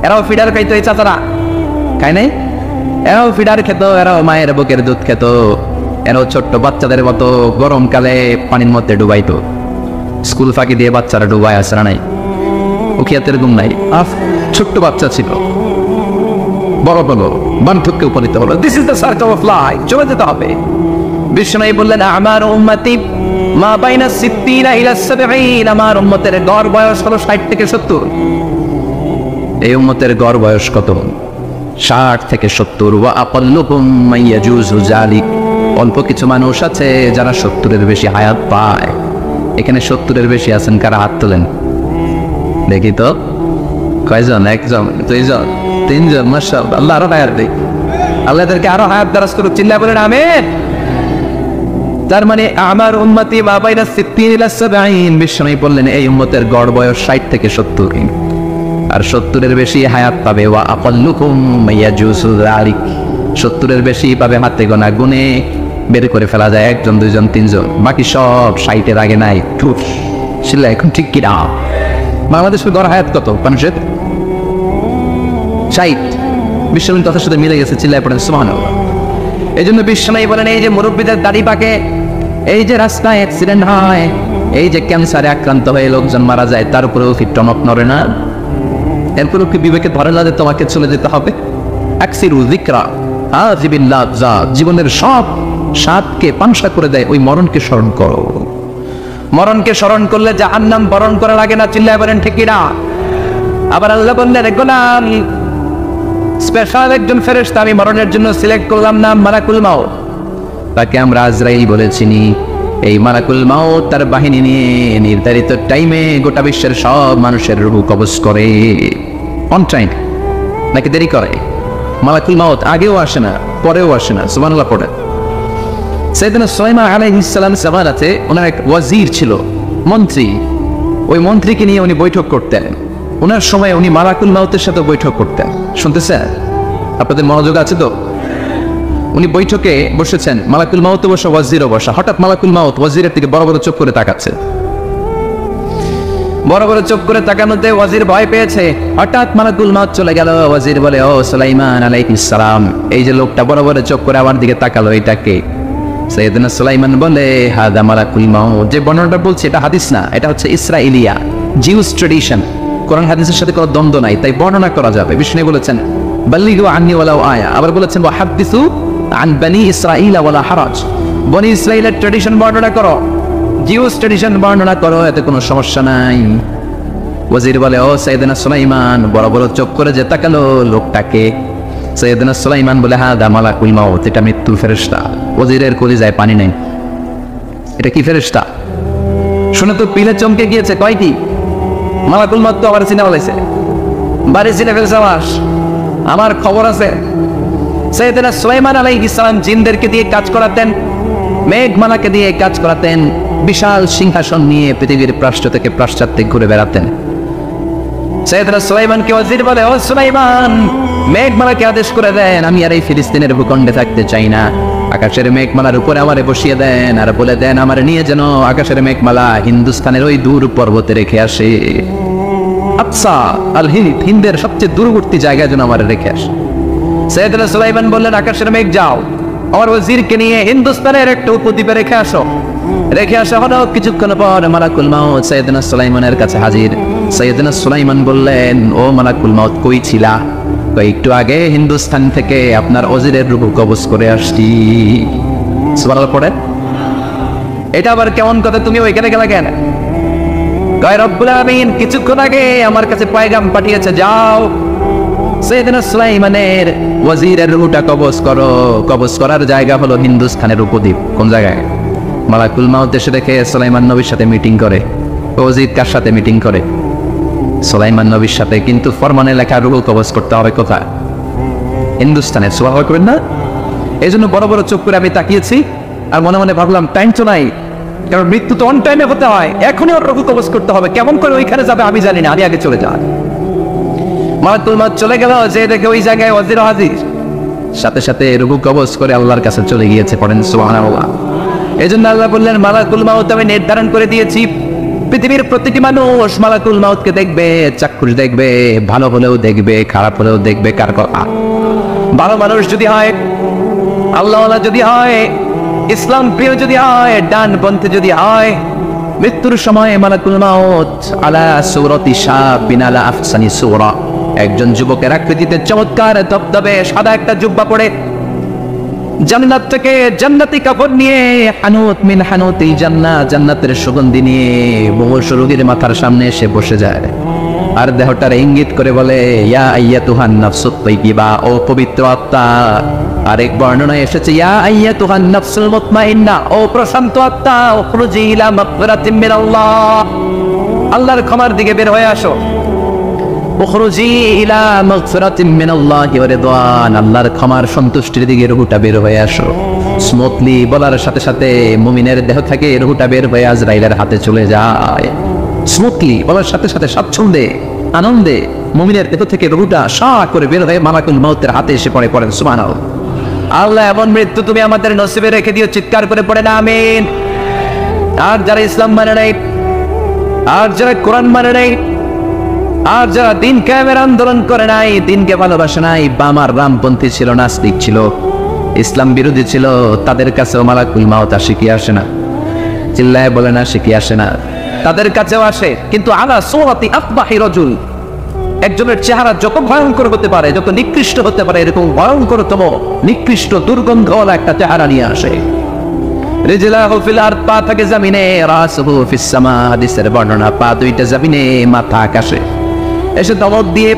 এরাও ফিডার খাইতো, এই চাচারা খায় নাই? এরাও ফিডার খেত, এরাও মায়ের বুকের দুধ খেত, এরাও ছোট্ট বাচ্চাদের মতো গরমকালে পানির মধ্যে ডুবাইতো। স্কুল ফাঁকি দিয়ে বাচ্চারা ডুবাই আসরা নাই, উখিয়াতের ঘুম নাই, ছোট্ট বাচ্চা ছিল, বড় বলো বার্ধক্যে উপনীত হলো। This is the circle of life, চলে যেতে হবে। বিশ্বনবী বললেন আমার উম্মতি মা বাইনা 60 ইলা 70, আমার উম্মতের গড় বয়স হলো 60 থেকে 70। এই উম্মতের গড় বয়স কত? 60 থেকে 70। ওয়া আকাল্লুকুম মাইয়াজুজু যালিক, অল্প কিছু মানুষ আছে যারা 70-এর বেশি হায়াত পায়। এখানে 70-এর বেশি আছেন কারা? হাত তোলেন দেখি তো। কয়জন? একজন, দুইজন, তিনজন? মাশাআল্লাহ, আল্লাহ আরো হায়াত দেয়, আল্লাহ এদেরকে আরো হায়াত দারাজ করুক। চিল্লায় বলেন আমিন। তার মানে আমার উম্মতি মা বাইনা 60 ইলা 70, বিশ্বনবী বললেন এই উম্মতের গড় বয়স 60 থেকে 70, আর 70-এর বেশি হায়াত পাবে। ওয়া আকাল্লুকুম মাইয়াজুজু যালিক, 70-এর বেশি পাবে হাতে গোনা, গুনে বের করে ফেলা যায় একজন, দুইজন, তিনজন, বাকি সব 60-এর আগে নাই। ছিল এখন ঠিক কিনা? বাংলাদেশের গড় হায়াত কত মানুষের? 60। বিশ্বনবীর কথার সাথে মিলে গেছে, চিল্লায় পড়েন সুবহানাল্লাহ। এই জন্য বিশ্বনবী বলেন এই যে মুরব্বীদের দাড়ি পাকে, এই যে রাস্তায় অ্যাক্সিডেন্ট হয়, এই যে ক্যান্সারে আক্রান্ত হয়ে লোকজন মারা যায়, তার উপরেও কি টনক নড়ে না? এরপরেও কি বিবেকে ধরে না যে তোমাকে চলে যেতে হবে? আকসিরু যিকরা হাযিবিল লাযযাত, জীবনের সব স্বাদকে পানসা করে দেয় ওই মরণকে স্মরণ করো। মরণকে স্মরণ করলে জাহান্নাম বরণ করা লাগে না। চিল্লায় বলেন ঠিক কিনা? আবার আল্লাহ বললেন গোলাম, স্পেশাল একজন ফেরেশতা আমি মরণের জন্য সিলেক্ট করলাম, নাম মালাকুল মাউত। তাকে আমরা আজরাইল বলেছিনি। এই মালাকুল মাউত তার বাহিনী নিয়ে নির্ধারিত টাইমে গোটা বিশ্বের সব মানুষের রূহ কবজ করে। অন টাইম নাকি দেরি করে? মালাকুল মাউত আগেও আসে না, পরেও আসে না। সুবহানাল্লাহ পড়ে। সাইয়েদনা সুলাইমান আলাইহিস সালাম জামানাতে ওনার এক ওয়াজির ছিল, মন্ত্রী। ওই মন্ত্রীকে নিয়ে উনি বৈঠক করতেন। ওনার সময় উনি মালাকুল মাউতের সাথে বৈঠক করতেন। শুনতেছেন? আপনাদের মনোযোগ আছে তো? উনি বৈঠকে বসেছেন, মালাকুল মাউত বসা, ওয়াজিরও বসা। হঠাৎ মালাকুল মাউত ওয়াজিরের দিকে বড় বড় চোখ করে তাকাচ্ছে। বড় বড় চোখ করে তাকানোতে ওয়াজির ভয় পেয়েছে। হঠাৎ মালাকুল মাউত চলে গেল। ওয়াজির বলে, ও সুলাইমান আলাইহিস সালাম, এই যে লোকটা বড় বড় চোখ করে আমার দিকে তাকালো, এটা কে? সাইয়েদনা সুলাইমান বলে, হাদা মালাকুল মাউত। যে বর্ণনাটা বলছে এটা হাদিস না, এটা হচ্ছে ইসরাইলিয়া, জিউস ট্রেডিশন। কোরআন হাদিসের সাথে কোনো দ্বন্দ্ব নাই, তাই বর্ণনা করা যাবে। বিষ্ণু বলেছেন বাল্লিগু আন্নি ওয়ালাউ আয়া, আবার বলেছেন ওয়াহাদ্দিসু আন বনি ইসরাঈল ওয়ালা হারাজ, বনি ইসরাঈলের ট্রেডিশন বর্ণনা করো, জিউস ট্রেডিশন বর্ণনা করো, এতে কোনো সমস্যা নাই। ওয়াজির বলে, ও সাইয়েদনা সুলাইমান, বড় বড় চোখ করে যে তাকালো লোকটাকে। সাইয়েদনা সুলাইমান বলে, হ্যাঁ দা মালাকুল মাউত, এটা মৃত্যুর ফেরেশতা। ওয়াজিরের কলিজায় পানি নেই, এটা কি ফেরেশতা? শুনে তো পিলে চমকে গিয়েছে, কয় কি মালাকুল মাউত তো আবার চিনে বলেছে, বাড়ি চিনে ফেলছে আমার খবর আছে। সাইয়েদনা সুলাইমান আলাইহিস সালাম জিনদেরকে দিয়ে কাজ করাতেন, মেঘমালাকে দিয়ে কাজ করাতেন, বিশাল সিংহাসন নিয়ে পৃথিবীর প্রাশ্চ থেকে পাশ্চাত্যে ঘুরে বেড়াতেন। সাইয়েদনা সুলাইমানকে ওয়াজির বলে, ও সুলাইমান, মেঘমালাকে আদেশ করে দেন, আমি আর এই ফিলিস্তিনের ভূখণ্ডে থাকতে চাই না। আকাশের মেঘমালার উপরে আমারে বসিয়ে দেন, আর বলে দেন আমারে নিয়ে যেন আকাশের মেঘমালা হিন্দুস্তানের ওই দূর পর্বতে রেখে আসে। আচ্ছা, আল হিন্দ, হিন্দের সবচেয়ে দূরবর্তী জায়গায় যেন আমারে রেখে আসে। সাইয়েদনা সুলাইমান বললেন, আকাশের মেঘ যাও, আমার ওয়াজিরকে নিয়ে হিন্দুস্তানের একটা উপদ্বীপে রেখে আসো। রেখে আসা হলো, কিছুক্ষণ পর মালাকুল মাউত সাইয়েদনা সুলাইমানের কাছে হাজির। সাইয়েদনা সুলাইমান বললেন, ও মালাকুল মাউত, কই ছিলা? একটু আগে হিন্দুস্তান থেকে আপনার ওয়াজিরের রূহ কবজ করে আসছি। সুবহানাল্লাহ পড়েন। এটা আবার কেমন কথা, তুমি ওইখানে গেলা কেন? কয় রব্বুল আমিন কিছুক্ষণ আগে আমার কাছে পয়গাম পাঠিয়েছে, যাও সাইয়েদনা সুলাইমানের ওয়াজিরের রূহটা কবজ করো। কবজ করার জায়গা হলো হিন্দুস্তানের উপদ্বীপ। কোন জায়গায়? মালাকুল মাউত এসে দেখে সুলাইমান নবীর সাথে মিটিং করে। ওয়াজির কার সাথে মিটিং করে? সুলাইমান নবীর সাথে। কিন্তু ফরমানে লেখা রূহ কবজ করতে হবে কোথায়? হিন্দুস্তানে। সুবহানাল্লাহ করবেন না? এই জন্য বড় বড় চোখ করে আমি তাকিয়েছি, আর মনে মনে ভাবলাম টাইম তো নাই, কারণ মৃত্যু তো অন টাইমে হতে হয়, এখনই ওর রূহ কবজ করতে হবে। কেমন করে ওইখানে যাবে আমি জানি না, আমি আগে চলে যাই। মালাকুল মাউত চলে গেল, যে দেখে ওই জায়গায় ওয়াজির হাজির। সাথে সাথে রূহ কবজ করে আল্লাহর কাছে চলে গিয়েছে। পড়েন সুবহানাল্লাহ। এই জন্য আল্লাহ বললেন, মালাকুল মাউত আমি নির্ধারণ করে দিয়েছি, পৃথিবীর প্রতিটি মানুষ মালাকুল মাউতকে দেখবে, চাক্ষুষ দেখবে, ভালো হলেও দেখবে, খারাপ হলেও দেখবে। কার কথা? ভালো মানুষ যদি হয়, আল্লাহওয়ালা যদি হয়, ইসলাম প্রিয় যদি হয়, ডান পন্থে যদি হয়, মৃত্যুর সময় মালাকুল মাউত আলা সূরাতি শাবিন আলা আহসানি সূরা, একজন যুবকের আকৃতিতে চমৎকার দবদবে সাদা একটা জুব্বা পরে, জান্নাত থেকে জান্নাতি কাপড় নিয়ে, হানুত মিন হানুতি জান্নাত, জান্নাতের সুগন্ধি নিয়ে মুমূর্ষ রোগীর মাথার সামনে এসে বসে যায়, আর দেহটার ইঙ্গিত করে বলে, ইয়া আইয়াতুহান নাফসুত তাইয়্যিবা, ও পবিত্র আত্মা। আরেক বর্ণনায় এসেছে, ইয়া আইয়াতুহান নাফসুল মুতমাইন্না, ও প্রশান্ত আত্মা, উখরুজি ইলা মাগফিরাতিম মিনাল্লাহ, আল্লাহর ক্ষমার দিকে বের হয়ে আসো। উখরুজি ইলা মাগফিরাতিম মিনাল্লাহি ওয়া রিদওয়ান, আল্লাহর ক্ষমার সন্তুষ্টির দিকে রূহটা বের হয়ে আসো। স্মুথলি বলার সাথে সাথে মুমিনের দেহ থেকে রূহটা বের হয়ে আজরাইলের হাতে চলে যায়। স্মুথলি বলার সাথে সাথে স্বাচ্ছন্দ্যে আনন্দে মুমিনের দেহ থেকে রূহটা সা করে বের হয়ে মালাকুল মাউতের হাতে এসে পড়ে। পড়েন সুবহানাল্লাহ। আল্লাহ এমন মৃত্যু তুমি আমাদের নসিবে রেখে দিও, চিৎকার করে পড়েন আমিন। আর যারা ইসলাম মানে নাই, আর যারা কোরআন মানে নাই, আর যারা দিন কায়েমের আন্দোলন করে নাই, দিনকে ভালোবাসে নাই, বামার রামপন্থী ছিল, নাস্তিক ছিল, ইসলাম বিরোধী ছিল, তাদের কাছেও মালাকুল মাউত আসে কি আসে না? চিল্লায় বলে না, সে কি আসে না? তাদের কাছেও আসে, কিন্তু আলা সূরাতি আকবাহি রাজুল, একজনের চেহারা যত ভয়ঙ্কর হতে পারে, যত নিকৃষ্ট হতে পারে, এরকম ভয়ঙ্করতম নিকৃষ্ট দুর্গন্ধওয়ালা একটা চেহারা নিয়ে আসে। রিজলাহু ফিল আরদ, পা থাকে জমিনে, রাসুহু ফিস সামা, হাদিসের বর্ণনা, পা দুইটা জমিনে, মাথা আকাশে। এসে দমক দিয়ে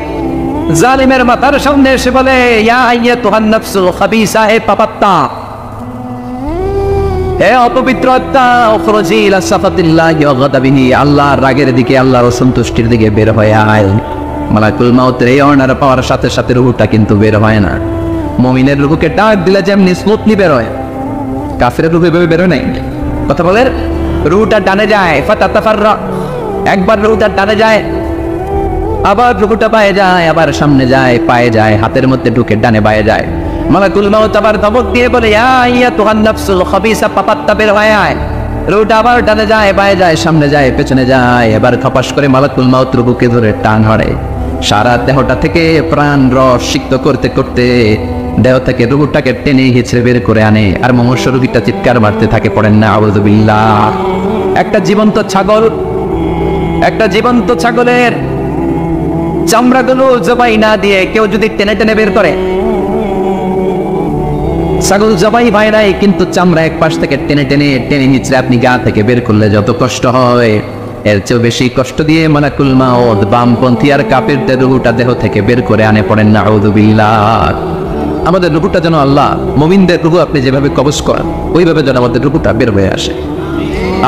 জালিমের মাথার সামনে এসে বলে, ইয়া আইয়াতুহান নাফসুল খাবিসা, হে পাপাত্মা, হে অপবিত্র আত্মা, উখরুজি ইলা সাফাতিল্লাহি ওয়া গাদাবিহি, আল্লাহর রাগের দিকে, আল্লাহর অসন্তুষ্টির দিকে বের হয়ে আয়। মালাকুল মাউতের এই অর্ডার পাওয়ার সাথে সাথে রূহটা কিন্তু বের হয় না। মুমিনের রূহকে ডাক দিলে যেমনি স্মুথলি বের হয়, কাফেরের রূহ এভাবে বের হয় নাই। কথা বলেন, রূহটা ডানে যায়, ফাতাতাফাররা, একবার রূহটা ডানে যায়, আবার রূহটা পায়ে যায়, আবার সামনে যায়, পায়ে যায়, হাতের মধ্যে ঢুকে ডানে বায়ে যায়। মালাকুল মাউত আবার ধমক দিয়ে বলে, ইয়া আইয়াতুহান নাফসুল খাবিসা, পাপাত্তা বের হয়ে আয়। রূহটা আবার ডানে যায়, বায়ে যায়, সামনে যায়, পেছনে যায়। এবার খপাস করে মালাকুল মাউত রূহকে ধরে টান ধরে, সারা দেহটা থেকে প্রাণ রস সিক্ত করতে করতে দেহ থেকে রূহটাকে টেনে হিচড়ে বের করে আনে, আর মুমূর্ষ রোগীটা চিৎকার মারতে থাকে। পড়েন না আউযু বিল্লাহ। একটা জীবন্ত ছাগল, একটা জীবন্ত ছাগলের চামড়াগুলো জবাই না দিয়ে কেউ যদি টেনে টেনে বের করে, ছাগল জবাই হয় নাই, কিন্তু চামড়া এক পাশ থেকে টেনে টেনে টেনে নিচে আপনি গা থেকে বের করলে যত কষ্ট হয়, এর চেয়েও বেশি কষ্ট দিয়ে মালাকুল মাউত বামপন্থী আর কাফিরদের রূহটা দেহ থেকে বের করে আনে, পড়েন নাউযুবিল্লাহ। আমাদের রূহটা যেন আল্লাহ, মুমিনদের রূহ আপনি যেভাবে কবজ করেন ওইভাবে যেন আমাদের রূহটা বের হয়ে আসে।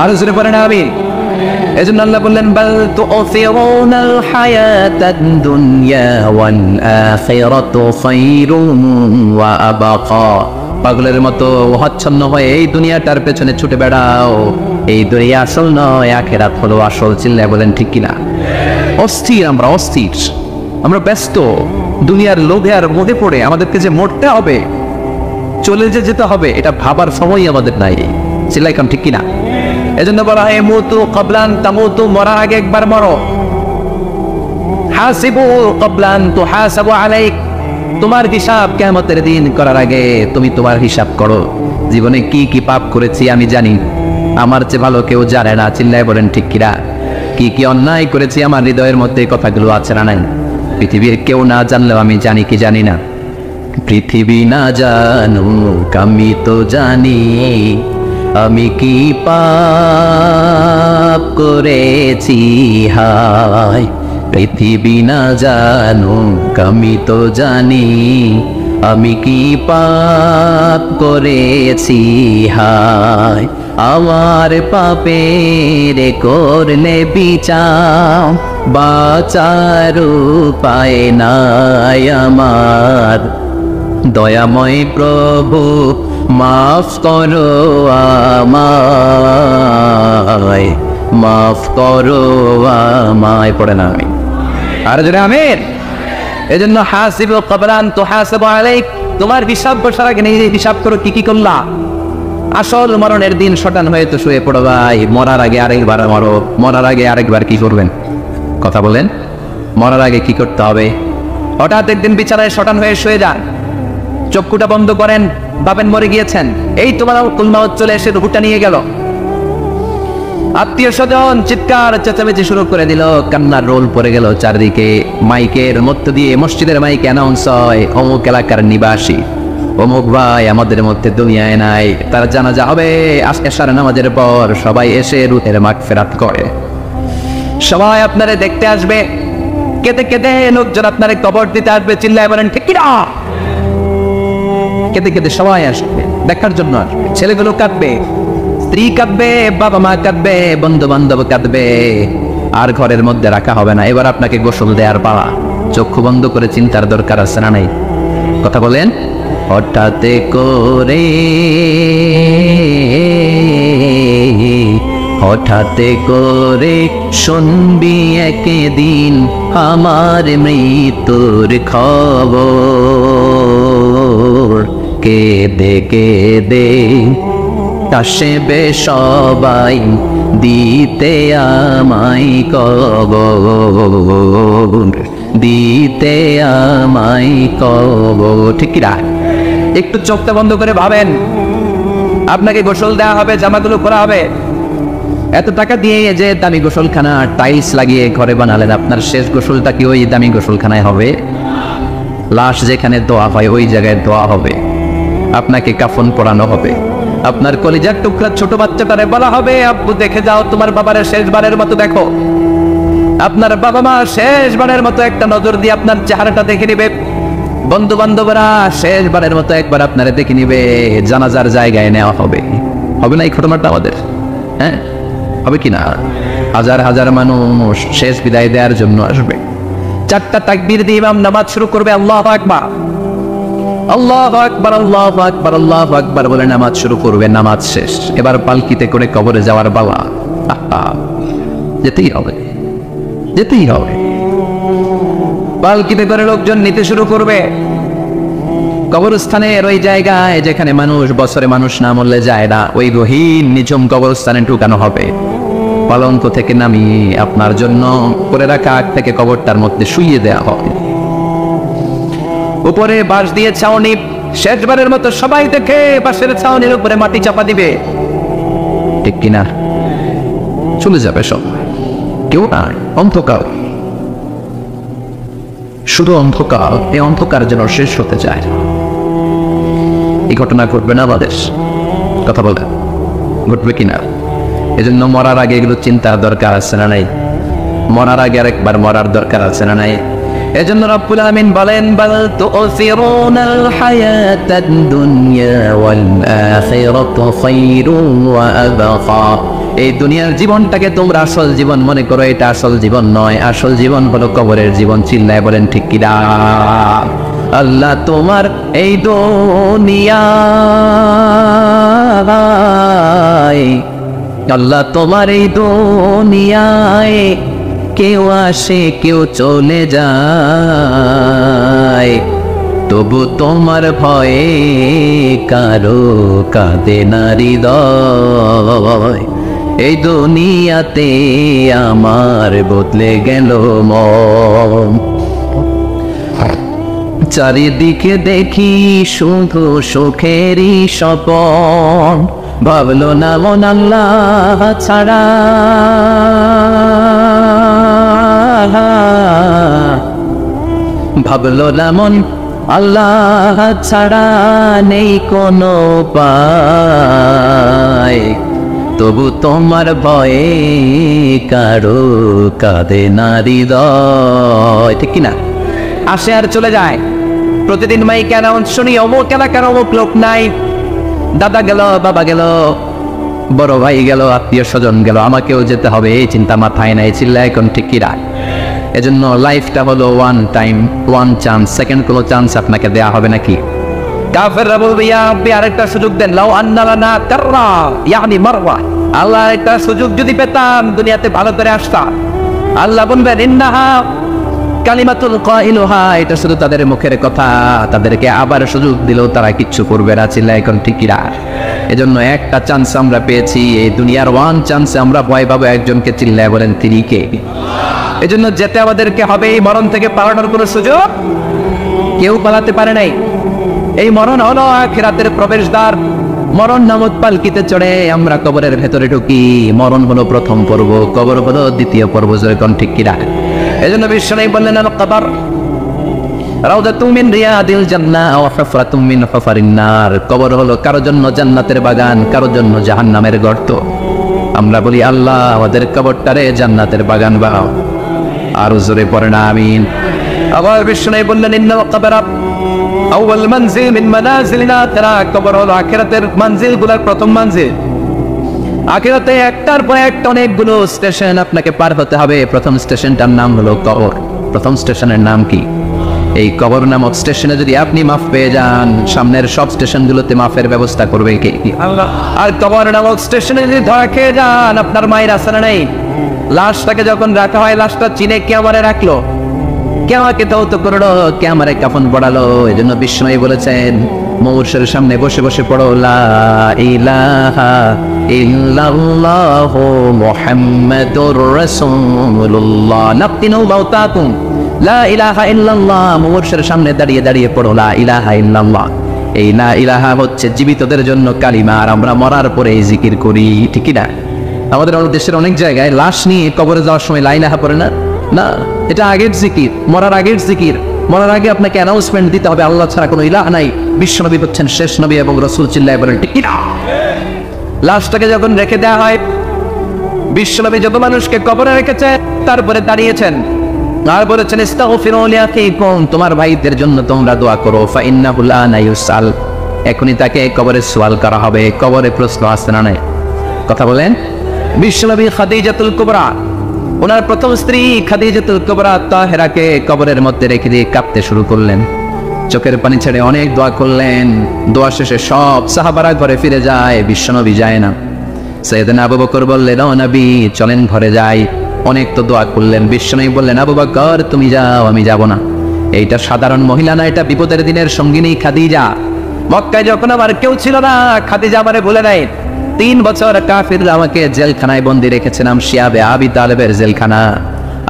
আর জোরে পড়েন আমিন। এজন্য আল্লাহ বললেন, বাল তু'থিরুনাল হায়াতাদ দুনিয়া ওয়াল আখিরাতু খায়রুন ওয়া আবকা। পাগলের মতো হচ্ছন্ন হয়ে এই দুনিয়াটার পেছনে ছুটে বেড়াও, এই দুনিয়া আসল নয়, আখিরাত হলো আসল। চিল্লায় বলেন ঠিক কিনা? অস্থির, আমরা অস্থির, আমরা ব্যস্ত দুনিয়ার লোভে আর মোহে পড়ে আমাদেরকে যে মরতে হবে, চলে যেতে হবে, এটা ভাবার সময় আমাদের নাই। চিল্লাই কাম ঠিক কিনা? এজন্য বলা হয় মুতু ক্বাবলান তামুতু, মরার আগে একবার মরো। হাসিবু ক্বাবলান তুহাসাবু আলাইক, তোমার হিসাব কিয়ামতের দিন করার আগে তুমি তোমার হিসাব করো। জীবনে কি কি পাপ করেছি আমি জানি, আমার চেয়ে ভালো কেউ জানে না। চিল্লায় বলেন ঠিক কিনা? কি কি অন্যায় করেছি আমার হৃদয়ের মধ্যে কথাগুলো আছে না নাই? পৃথিবীর কেউ না জানলেও আমি জানি কি জানি না? পৃথিবী না জানুক আমি তো জানি, আমি কি পাপ করেছি হায়। পৃথিবী না জানুক আমি তো জানি, আমি কি পাপ করেছি হায়। আমার পাপের করলে বিচার, বাঁচার উপায় নাই আমার। দয়াময় প্রভু মাফ করো আমায়, মাফ করো আমায়। পড়ে না আমি আর যদি আমিন। এজন্য হাসিবু ক্বাবলান তুহাসাবু আলাইক, তোমার হিসাব বসার আগে নিজে হিসাব করো কি কি করলা। আসল মরণের দিন শটান হয়ে তো শুয়ে পড়ো ভাই, মরার আগে আরেকবার মরো। মরার আগে আরেকবার কি করবেন? কথা বলেন, মরার আগে কি করতে হবে? হঠাৎ একদিন বিছানায় শটান হয়ে শুয়ে যান, চক্ষুটা বন্ধ করেন, ভাবেন মরে গিয়েছেন, এই তোমার কুলমাউত চলে এসে রুহুটা নিয়ে গেল। আত্মীয় স্বজন চিৎকার চেঁচামেচি শুরু করে দিল, কান্নার রোল পড়ে গেল চারদিকে। মাইকের মধ্য দিয়ে, মসজিদের মাইকে অ্যানাউন্স হয়, অমুক এলাকার নিবাসী অমুক ভাই আমাদের মধ্যে দুনিয়ায় নাই, তার জানাজা হবে এশার নামাজের পর। সবাই এসে রুহের মাগফিরাত করে, সবাই আপনারে দেখতে আসবে, কেঁদে কেঁদে লোকজন আপনারে কবর দিতে আসবে। চিল্লায় বলেন ঠিক কিনা? কেঁদে কেঁদে সবাই আসবে, দেখার জন্য আসবে। ছেলেগুলো কাঁদবে, স্ত্রী কাঁদবে, বাবা মা কাঁদবে, বন্ধু বান্ধব কাঁদবে, আর ঘরের মধ্যে রাখা হবে না। এবার আপনাকে গোসল দেওয়ার পালা। চক্ষু বন্ধ করে চিন্তার দরকার আছে না নাই? কথা বলেন। হঠাৎ করে, হঠাৎ করে শুনবি একদিন আমার মৃত্যুর খবর। কেঁদে কেঁদে আসবে সবাই দিতে আমায় কবর, দিতে আমায় কবর। ঠিক কি না? একটু চোখটা বন্ধ করে ভাবেন, আপনাকে গোসল দেওয়া হবে, জামাগুলো করা হবে। এত টাকা দিয়ে যে দামি গোসলখানা টাইলস লাগিয়ে ঘরে বানালেন, আপনার শেষ গোসলটা কি ওই দামি গোসলখানায় হবে? লাশ যেখানে দোয়া হয় ওই জায়গায় দোয়া হবে, আপনাকে কাফন পরানো হবে। আপনার কলিজার টুকরা ছোট বাচ্চাটারে বলা হবে, আব্বু দেখে যাও তোমার বাবার শেষবারের মতো দেখো। আপনার বাবা মা শেষবারের মতো একটা নজর দিয়ে আপনার চেহারাটা দেখে নিবে। বন্ধু বান্ধবরা শেষবারের মতো একবার আপনারে দেখে নিবে। জানাজার জায়গায় নেওয়া হবে। হবে না এই ঘটনাটা আমাদের? হ্যাঁ, হবে কি না? হাজার হাজার মানুষ শেষ বিদায় দেওয়ার জন্য আসবে। চারটা তাকবীর দিয়ে ইমাম নামাজ শুরু করবে, আল্লাহু আকবার, আল্লাহু আকবার, আল্লাহু আকবার, আল্লাহু আকবার বলে নামাজ শুরু করবে। নামাজ শেষ, এবার পালকিতে করে কবরে যাওয়ার বাবা। যেতেই হবে, যেতেই হবে। পালকিতে করে লোকজন নিতে শুরু করবে। কবরস্থানের ওই জায়গায় যেখানে মানুষ বছরে মানুষ না মরলে যায় না, ওই গহীন নিঝুম কবরস্থানে ঢুকানো হবে। পালঙ্ক থেকে নামিয়ে আপনার জন্য করে রাখা আগ থেকে কবরটার মধ্যে শুইয়ে দেয়া হবে। উপরে বাঁশ দিয়ে ছাউনি, শেষবারের মতো সবাই দেখে বাঁশের ছাউনির উপরে মাটি চাপা দিবে। ঠিক কিনা? চলে যাবে সব, কেউ নাই, অন্ধকার, শুধু অন্ধকার। এই অন্ধকার যেন শেষ হতে চায়। এই ঘটনা ঘটবে না আমাদের? কথা বলে ঘটবে কিনা? এজন্য মরার আগে এগুলো চিন্তার দরকার আছে না নাই? মরার আগে আরেকবার মরার দরকার আছে না নাই? এজন্য রব্বুল আমিন বলেন, বাল তুসিরুনাল হায়াতাদ দুনিয়া ওয়াল আখিরাতু খায়রুন ওয়া আবকা। এই দুনিয়ার জীবনটাকে তোমরা আসল জীবন মনে করো, এটা আসল জীবন নয়। আসল জীবন হলো কবরের জীবন। চিল্লায় বলেন ঠিক কিনা? আল্লাহ তোমার এই দুনিয়ায়, আল্লাহ তোমার এই দুনিয়ায় কেউ আসে কেউ চলে যায়, তবু তোমার ভয়ে কারো কাঁদে না হৃদয়। এই দুনিয়াতে আমার বদলে গেল মন, চারিদিকে দেখি শুধু সুখেরই স্বপন। ভাবলো না মন আল্লাহ ছাড়া, ভাবলো না মন আল্লাহ ছাড়া নেই কোনো উপায়, তবু তোমার ভয়ে কারো কাঁদে না হৃদয়। ঠিক কিনা? আসে আর চলে যায়। প্রতিদিন মাইকে অ্যানাউন্স শুনি, অমুক এলাকার অমুক লোক নাই, দাদা গেল, বাবা গেল, বড় ভাই গেল, আত্মীয় স্বজন গেল, আমাকেও যেতে হবে, এই চিন্তা মাথায় নাই। চিল্লা এখন ঠিক কিনা? এজন্য লাইফটা হলো one time, one chance, second কোনো চান্স আপনাকে দেয়া হবে নাকি? কাফেররা বলবে, ইয়া রাব্বি আরেকটা সুযোগ দেন, লাউ আন্না লানা কাররা ইয়ানি মাররা, আল্লাহ একটা সুযোগ যদি পেতাম দুনিয়াতে ভালো করে আসতাম। আল্লাহ বলবেন, ইন্নাহা কালিমাতুল কাইলুহা, এটা শুধু তাদের মুখের কথা, তাদেরকে আবার সুযোগ দিলেও তারা কিচ্ছু করবে না। চিল্লা এখন ঠিক কিনা? এজন্য একটা চান্স আমরা পেয়েছি, এই দুনিয়ার ওয়ান চান্সে আমরা ভয় পাবো একজনকে। চিল্লায় বলেন তিনি কে? এজন্য যেতে আমাদেরকে হবে। এই মরণ থেকে পালানোর কোনো সুযোগ কেউ পালাতে পারে নাই। এই মরণ হলো আখিরাতের প্রবেশদ্বার। মরণ নামক পালকিতে চড়ে আমরা কবরের ভেতরে ঢুকি। মরণ হলো প্রথম পর্ব, কবর হলো দ্বিতীয় পর্ব। যেরকম ঠিক কিনা? এজন্য বিশ্বনবী বললেন, আল কবর রাউদাতুম মিন রিয়াদিল জান্নাহ ওয়া হুফরাতুম মিন হুফারিন নার। কবর হলো কারো জন্য জান্নাতের বাগান, কারো জন্য জাহান্নামের গর্ত। আমরা বলি, আল্লাহ আমাদের কবরটারে জান্নাতের বাগান বানাও। আর জোরে পড়ে না আমিন। আবার বিশ্বনবী বললেন, ইন্নাল কবর আউয়াল মানজিল মিন মানাজিলিল আখিরা। কবর হলো আখিরাতের মানজিলগুলোর প্রথম মানজিল। আখিরাতে একটার পর একটা অনেকগুলো স্টেশন আপনাকে পার হতে হবে। প্রথম স্টেশনটার নাম হলো কবর। প্রথম স্টেশনের নাম কি? এই কবর নামক স্টেশনে যদি আপনি মাফ পেয়ে যান, সামনের সব স্টেশনগুলোতে মাফের ব্যবস্থা করবে কে? আল্লাহ। আর কবর নামক স্টেশনে যদি ধরা খেয়ে যান, আপনার মায়ের আসানা নেই। লাশটাকে যখন রাখা হয়, লাশটা চিনে কে আমারে রাখলো, কে আমাকে তো করলো, কে আমারে কাফন পড়ালো। এই জন্য বিষ্ণু বলেছেন, মৌর্ষের সামনে বসে বসে পড়ো, লা ইলাহা ইল্লাল্লাহু মুহাম্মাদুর রাসূলুল্লাহ নাফতিনু মাউতাকুম। লা ইলাহা ইল্লাল্লাহ, মৌর্ষের সামনে দাঁড়িয়ে দাঁড়িয়ে পড়ো লা ইলাহা ইল্লাল্লাহ। এই লা ইলাহা হচ্ছে জীবিতদের জন্য কালিমা, আর আমরা মরার পরে এই জিকির করি। ঠিক না? আমাদের দেশের অনেক জায়গায় লাশ নিয়ে কবরে যাওয়ার সময় লা ইলাহা পড়ে না। না, এটা আগের জিকির, মরার আগের জিকির। মরার আগে আপনাকে অ্যানাউন্সমেন্ট দিতে হবে, আল্লাহ ছাড়া কোনো ইলাহ নাই, বিশ্বনবী হচ্ছেন শেষ নবী এবং রাসূল। চিল্লায় বলেন ঠিক না? লাশটাকে যখন রেখে দেওয়া হয়, বিশ্বনবী যত মানুষকে কবরে রেখেছে, তারপরে দাঁড়িয়েছেন আর বলেছেন, ইস্তাগফিরু লিআখিকুম, তোমার ভাইদের জন্য তোমরা দোয়া করো, ফাইন্নাহু আনা ইউসাল, এখনই তাকে কবরে সওয়াল করা হবে। কবরে প্রশ্ন আসছে না নাই? কথা বলেন। বিশ্বনবী খাদিজাতুল কুবরা, ওনার প্রথম স্ত্রী খাদিজাতুল কুবরা তাহেরাকে কবরের মধ্যে রেখে দিয়ে কাঁদতে শুরু করলেন, চোখের পানি ছেড়ে অনেক দোয়া করলেন। দোয়া শেষে সব সাহাবারা ঘরে ফিরে যায়, বিশ্বনবী যায় না। সাইয়েদনা আবু বকর বললেন, ও নবী চলেন ঘরে যাই। অনেক তো দোয়া করলেন, বিশ্বনবী বললেন, আবু বকর তুমি যাও, আমি যাব না। এইটা সাধারণ মহিলা না, এটা বিপদের দিনের সঙ্গিনী খাদিজা। মক্কায় যখন আমার কেউ ছিল না, খাদিজা আমারে বলে নাই। 3 বছর কাফিররা আমাকে জেলখানায় বন্দি রেখেছিলাম, শিয়াবে আবি তালেবের জেলখানা।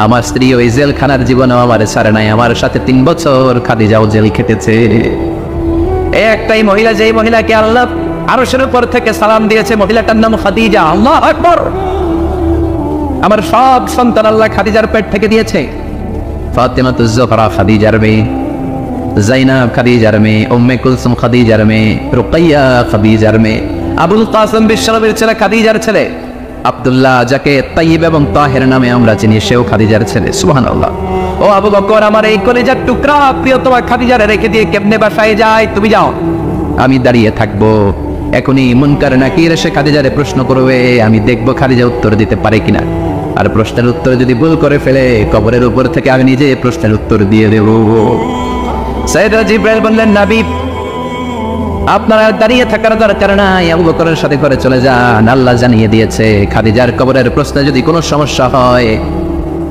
আমার স্ত্রী ওই জেলখানার জীবনেও আমার ছাড়ে নাই, আমার সাথে 3 বছর খাদিজাও জেল খেটেছে। এই একটাই মহিলা, যেই মহিলাকে আল্লাহ আরশের উপর থেকে সালাম দিয়েছে, মহিলাটার নাম খাদিজা। আল্লাহু আকবার। আমার সব সন্তান আল্লাহ খাদিজার পেট থেকে দিয়েছে। ফাতেমাতুজ জোহরা খাদিজার মেয়ে। জাইনাব খাদিজার মেয়ে, উম্মে কুলসুম খাদিজার মেয়ে, রুকাইয়া খাদিজার মেয়ে, আবুল কাসেম বিশ্বনবীর ছেলে খাদিজার ছেলে, আব্দুল্লাহ যাকে তাইয়্যিব এবং তাহের নামে আমরা চিনি সেও খাদিজার ছেলে। সুবহানাল্লাহ। ও আবু বকর, আমার এই কলিজার টুকরা প্রিয়তমা খাদিজারে রেখে দিয়ে কেমনে বাসায় যায়? তুমি যাও, আমি দাঁড়িয়ে থাকবো। এখনই মুনকার নাকির এসে খাদিজারে প্রশ্ন করবে, আমি দেখবো খাদিজা উত্তর দিতে পারে কিনা। আর প্রশ্নের উত্তর যদি ভুল করে ফেলে, কবরের উপর থেকে আমি নিজে প্রশ্নের উত্তর দিয়ে দেব। সাইয়েদনা জিবরাইল বললেন, নবী আপনার আর দাঁড়িয়ে থাকার দরকার নাই, আবু বকরের সাথে করে চলে যান। আল্লাহ জানিয়ে দিয়েছে খাদিজার কবরের প্রশ্নে যদি কোনো সমস্যা হয়,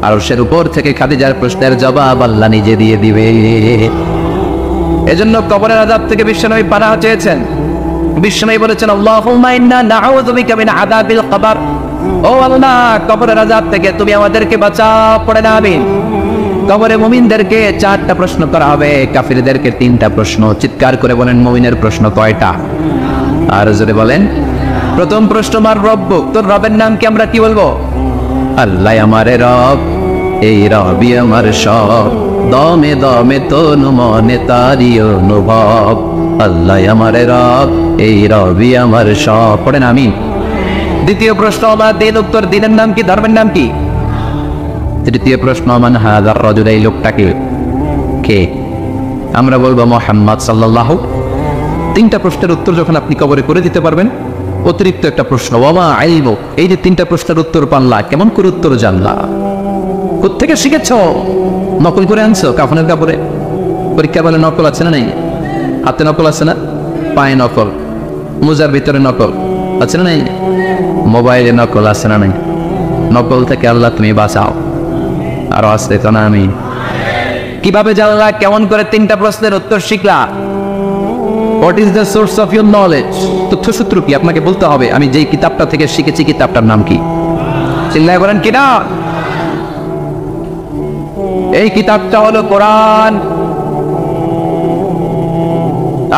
আরশের উপর থেকে খাদিজার প্রশ্নের জবাব আল্লাহ নিজে দিয়ে দিবে। এজন্য কবরের আযাব থেকে বিশ্বনবী পানাহ চেয়েছেন। বিশ্বনবী বলেছেন, আল্লাহুম্মা ইন্না নাউযু বিকা মিন আযাবিল কবর। ও আল্লাহ, কবরের আযাব থেকে তুমি আমাদেরকে বাঁচাও। পড়েন আমিন। কবরে মুমিনদেরকে 4টা প্রশ্ন করা হবে, কাফিরদেরকে 3টা প্রশ্ন। চিৎকার করে বলেন, মুমিনের প্রশ্ন কয়টা? আর জোরে বলেন। প্রথম প্রশ্ন, মার রব্বুক, তোর রবের নাম কি? আমরা কি বলবো? আল্লাহ আমারে রব, এই রবি আমার সব, দমে দমে তনু মনে তারি অনুভব। আল্লাহ আমারে রব, এই রবি আমার সব। পড়েন আমিন। দ্বিতীয় প্রশ্ন, আমার দিন, উত্তর দিনের নাম কি? ধর্মের নাম কি? তৃতীয় প্রশ্ন, মান হাযার রাজুল, এই লোকটাকে কে? আমরা বলবো মুহাম্মদ সাল্লাল্লাহু। 3টা প্রশ্নের উত্তর যখন আপনি কবরে করে দিতে পারবেন, অতিরিক্ত একটা প্রশ্ন, ওয়ামা ইলমুক, এই যে 3টা প্রশ্নের উত্তর পানলা, কেমন করে উত্তর জানলা? কোত্থেকে শিখেছ? নকল করে আনছো কাফনের কাপড়ে? পরীক্ষা বলে নকল আছে না নাই? হাতে নকল আছে না? পায়ে নকল, মোজার ভিতরে নকল আছে না নাই? মোবাইলে নকল আছে না নাই? নকল থেকে আল্লাহ তুমি বাঁচাও। আরো আসতে তো না আমি। কিভাবে জানলা? কেমন করে 3টা প্রশ্নের উত্তর শিখলা? What is the source of your knowledge? তথ্যসূত্র কি? আপনাকে বলতে হবে আমি যেই কিতাবটা থেকে শিখেছি কিতাবটার নাম কি। চিল্লায় বলেন কিনা? এই কিতাবটা হলো কোরআন।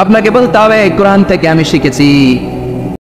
আপনাকে বলতে হবে কোরআন থেকে আমি শিখেছি।